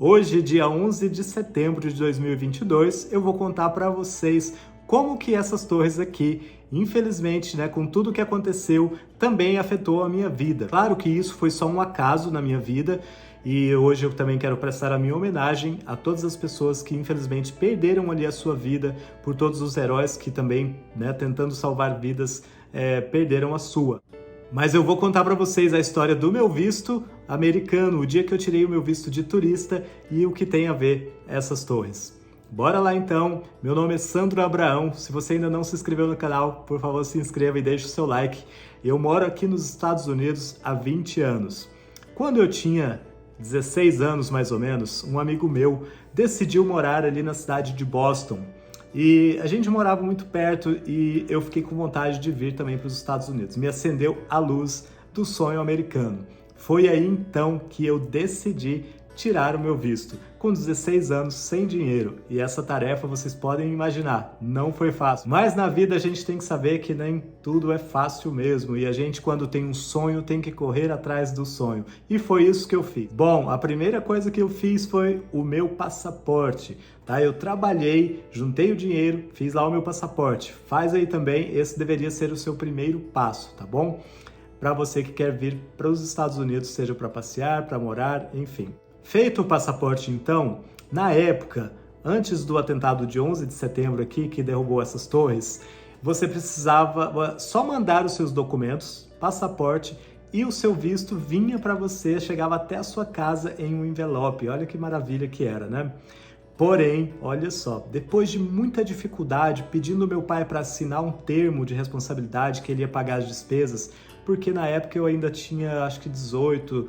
Hoje, dia 11 de setembro de 2022, eu vou contar para vocês como que essas torres aqui, infelizmente, né, com tudo que aconteceu, também afetou a minha vida. Claro que isso foi só um acaso na minha vida e hoje eu também quero prestar a minha homenagem a todas as pessoas que infelizmente perderam ali a sua vida, por todos os heróis que também, né, tentando salvar vidas, perderam a sua. Mas eu vou contar para vocês a história do meu visto americano, o dia que eu tirei o meu visto de turista e o que tem a ver essas torres. Bora lá então, meu nome é Sandro Abraão, se você ainda não se inscreveu no canal, por favor se inscreva e deixe o seu like. Eu moro aqui nos Estados Unidos há 20 anos. Quando eu tinha 16 anos mais ou menos, um amigo meu decidiu morar ali na cidade de Boston. E a gente morava muito perto e eu fiquei com vontade de vir também para os Estados Unidos. Me acendeu a luz do sonho americano. Foi aí então que eu decidi tirar o meu visto, com 16 anos, sem dinheiro. E essa tarefa, vocês podem imaginar, não foi fácil. Mas na vida a gente tem que saber que nem tudo é fácil mesmo. E a gente, quando tem um sonho, tem que correr atrás do sonho. E foi isso que eu fiz. Bom, a primeira coisa que eu fiz foi o meu passaporte. Tá? Eu trabalhei, juntei o dinheiro, fiz lá o meu passaporte. Faz aí também, esse deveria ser o seu primeiro passo, tá bom? Para você que quer vir para os Estados Unidos, seja para passear, para morar, enfim. Feito o passaporte, então, na época, antes do atentado de 11 de setembro aqui, que derrubou essas torres, você precisava só mandar os seus documentos, passaporte, e o seu visto vinha para você, chegava até a sua casa em um envelope. Olha que maravilha que era, né? Porém, olha só, depois de muita dificuldade, pedindo meu pai para assinar um termo de responsabilidade que ele ia pagar as despesas, porque na época eu ainda tinha, acho que 18,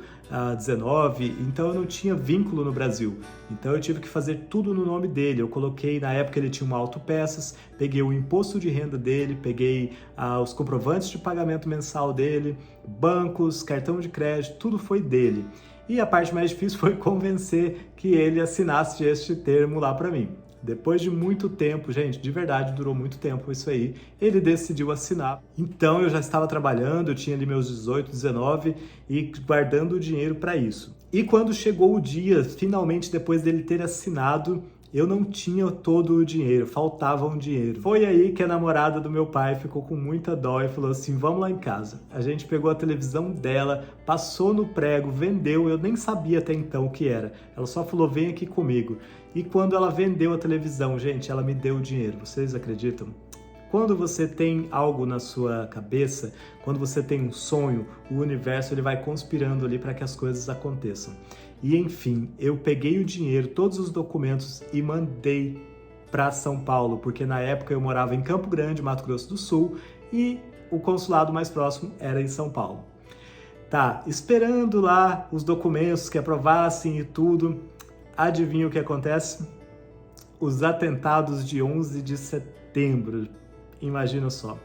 19, então eu não tinha vínculo no Brasil. Então eu tive que fazer tudo no nome dele. Eu coloquei, na época ele tinha uma autopeças, peguei o imposto de renda dele, peguei os comprovantes de pagamento mensal dele, bancos, cartão de crédito, tudo foi dele. E a parte mais difícil foi convencer que ele assinasse este termo lá para mim. Depois de muito tempo, gente, de verdade, durou muito tempo isso aí, ele decidiu assinar. Então eu já estava trabalhando, eu tinha ali meus 18, 19 e guardando o dinheiro para isso. E quando chegou o dia, finalmente depois dele ter assinado, eu não tinha todo o dinheiro, faltava um dinheiro. Foi aí que a namorada do meu pai ficou com muita dó e falou assim, vamos lá em casa. A gente pegou a televisão dela, passou no prego, vendeu, eu nem sabia até então o que era. Ela só falou, vem aqui comigo. E quando ela vendeu a televisão, gente, ela me deu o dinheiro. Vocês acreditam? Quando você tem algo na sua cabeça, quando você tem um sonho, o universo ele vai conspirando ali para que as coisas aconteçam. E enfim, eu peguei o dinheiro, todos os documentos e mandei para São Paulo, porque na época eu morava em Campo Grande, Mato Grosso do Sul, e o consulado mais próximo era em São Paulo. Tá, esperando lá os documentos que aprovassem e tudo, adivinha o que acontece? Os atentados de 11 de setembro, imagina só.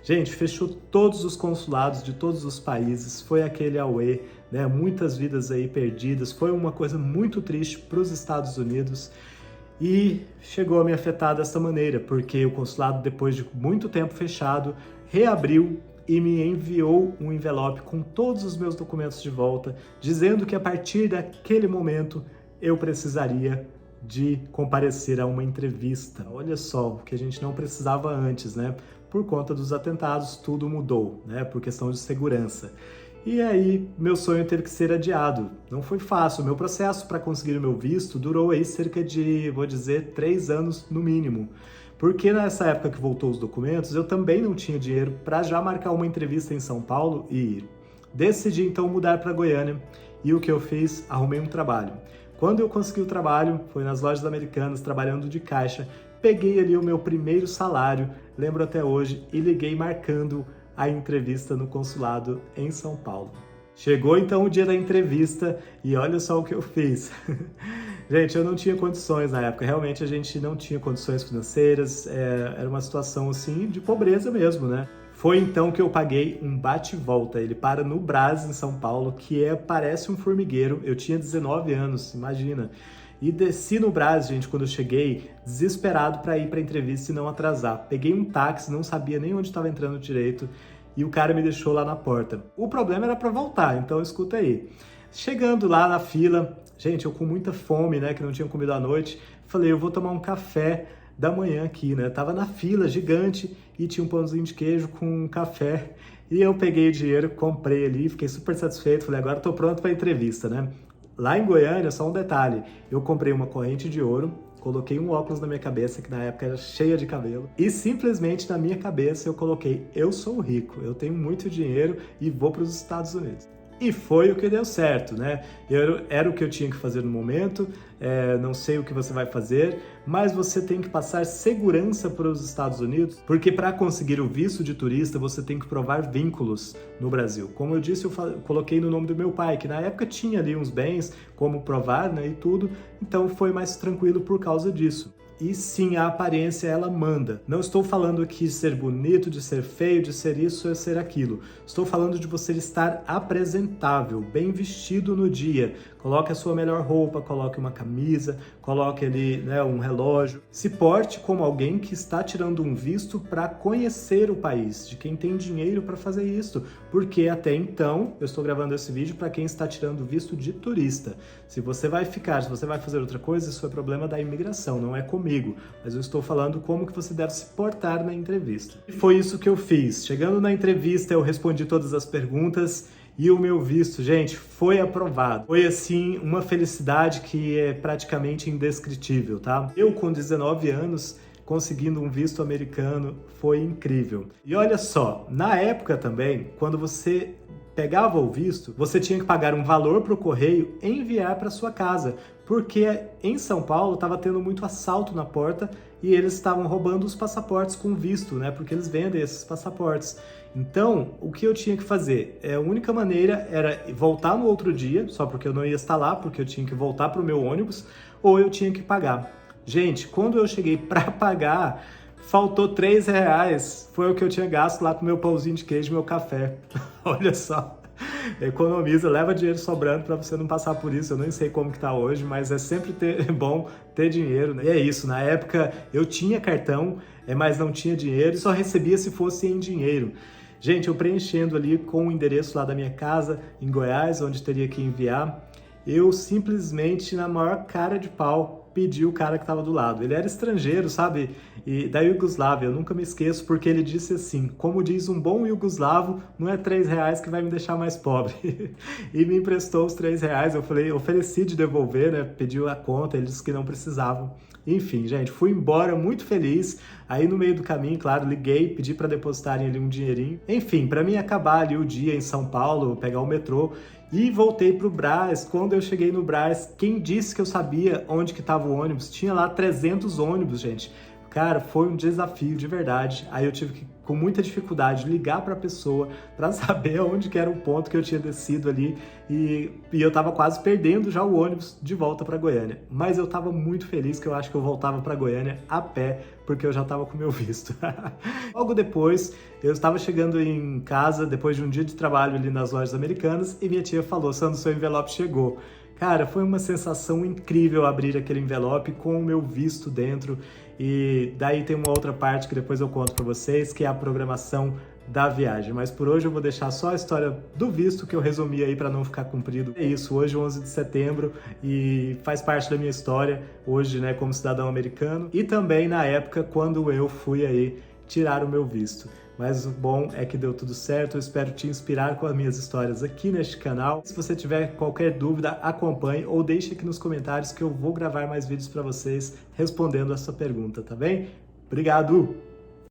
Gente, fechou todos os consulados de todos os países, foi aquele auê, né? Muitas vidas aí perdidas, foi uma coisa muito triste para os Estados Unidos e chegou a me afetar dessa maneira, porque o consulado, depois de muito tempo fechado, reabriu e me enviou um envelope com todos os meus documentos de volta, dizendo que a partir daquele momento eu precisaria de comparecer a uma entrevista. Olha só, o que a gente não precisava antes, né? Por conta dos atentados, tudo mudou, né? Por questão de segurança. E aí, meu sonho teve que ser adiado. Não foi fácil. O meu processo para conseguir o meu visto durou aí cerca de, vou dizer, 3 anos no mínimo. Porque nessa época que voltou os documentos, eu também não tinha dinheiro para já marcar uma entrevista em São Paulo e ir. Decidi então mudar para Goiânia e o que eu fiz? Arrumei um trabalho. Quando eu consegui o trabalho, foi nas lojas americanas, trabalhando de caixa, peguei ali o meu primeiro salário, lembro até hoje, e liguei marcando a entrevista no consulado em São Paulo. Chegou então o dia da entrevista e olha só o que eu fiz. Gente, eu não tinha condições na época, realmente a gente não tinha condições financeiras, era uma situação assim de pobreza mesmo, né? Foi então que eu paguei um bate-volta. Ele para no Brás, em São Paulo, que parece um formigueiro. Eu tinha 19 anos, imagina. E desci no Brás, gente, quando eu cheguei, desesperado para ir para a entrevista e não atrasar. Peguei um táxi, não sabia nem onde estava entrando direito, e o cara me deixou lá na porta. O problema era para voltar, então escuta aí. Chegando lá na fila, Gente, eu com muita fome, né, que não tinha comido à noite, falei, eu vou tomar um café da manhã aqui, né? Tava na fila gigante e tinha um pãozinho de queijo com um café. E eu peguei o dinheiro, comprei ali, fiquei super satisfeito. Falei, agora tô pronto para a entrevista, né? Lá em Goiânia, só um detalhe, eu comprei uma corrente de ouro, coloquei um óculos na minha cabeça, que na época era cheia de cabelo, e simplesmente na minha cabeça eu coloquei, eu sou rico, eu tenho muito dinheiro e vou para os Estados Unidos. E foi o que deu certo, né? Era o que eu tinha que fazer no momento, não sei o que você vai fazer, mas você tem que passar segurança para os Estados Unidos, porque para conseguir o visto de turista, você tem que provar vínculos no Brasil. Como eu disse, eu coloquei no nome do meu pai, que na época tinha ali uns bens, como provar, né, e tudo, então foi mais tranquilo por causa disso. E sim, a aparência ela manda. Não estou falando aqui de ser bonito, de ser feio, de ser isso ou ser aquilo. Estou falando de você estar apresentável, bem vestido no dia. Coloque a sua melhor roupa, coloque uma camisa, coloque ali, né, um relógio. Se porte como alguém que está tirando um visto para conhecer o país, de quem tem dinheiro para fazer isso. Porque até então, eu estou gravando esse vídeo para quem está tirando visto de turista. Se você vai ficar, se você vai fazer outra coisa, isso é problema da imigração, não é comigo. Mas eu estou falando como que você deve se portar na entrevista. E foi isso que eu fiz. Chegando na entrevista, eu respondi todas as perguntas e o meu visto, gente, foi aprovado. Foi, assim, uma felicidade que é praticamente indescritível, tá? Eu, com 19 anos, conseguindo um visto americano, foi incrível. E olha só, na época também, quando você pegava o visto, você tinha que pagar um valor para o correio e enviar para sua casa, porque em São Paulo estava tendo muito assalto na porta e eles estavam roubando os passaportes com visto, né? Porque eles vendem esses passaportes. Então, o que eu tinha que fazer? A única maneira era voltar no outro dia, só porque eu não ia estar lá, porque eu tinha que voltar para o meu ônibus, ou eu tinha que pagar. Gente, quando eu cheguei para pagar, faltou R$3. Foi o que eu tinha gasto lá com meu pãozinho de queijo e meu café. Olha só. Economiza, leva dinheiro sobrando para você não passar por isso. Eu nem sei como que tá hoje, mas é sempre bom ter dinheiro, né? E é isso, na época eu tinha cartão, mas não tinha dinheiro e só recebia se fosse em dinheiro. Gente, eu preenchendo ali com o endereço lá da minha casa, em Goiás, onde teria que enviar, eu simplesmente, na maior cara de pau, pedi o cara que estava do lado. Ele era estrangeiro, sabe? E da Iugoslávia, eu nunca me esqueço, porque ele disse assim, como diz um bom iugoslavo, não é R$3 que vai me deixar mais pobre. E me emprestou os R$3, eu falei, ofereci de devolver, né? Pediu a conta, ele disse que não precisavam. Enfim, gente, fui embora muito feliz. Aí no meio do caminho, claro, liguei, pedi para depositarem ali um dinheirinho. Enfim, para mim acabar ali o dia em São Paulo, pegar o metrô e voltei pro Brás. Quando eu cheguei no Brás, quem disse que eu sabia onde que estava o ônibus? Tinha lá 300 ônibus, gente. Cara, foi um desafio de verdade. Aí eu tive que, com muita dificuldade, ligar para a pessoa para saber onde que era o ponto que eu tinha descido ali e eu tava quase perdendo já o ônibus de volta para Goiânia. Mas eu tava muito feliz que eu acho que eu voltava para Goiânia a pé, porque eu já tava com meu visto. Logo depois, eu estava chegando em casa, depois de um dia de trabalho ali nas lojas americanas, e minha tia falou, Sandro, seu envelope chegou. Cara, foi uma sensação incrível abrir aquele envelope com o meu visto dentro. E daí tem uma outra parte que depois eu conto para vocês, que é a programação da viagem. Mas por hoje eu vou deixar só a história do visto, que eu resumi aí para não ficar comprido. É isso, hoje 11 de setembro e faz parte da minha história, hoje, né, como cidadão americano. E também na época quando eu fui aí tirar o meu visto. Mas o bom é que deu tudo certo, eu espero te inspirar com as minhas histórias aqui neste canal. Se você tiver qualquer dúvida, acompanhe ou deixe aqui nos comentários que eu vou gravar mais vídeos para vocês respondendo essa pergunta, tá bem? Obrigado!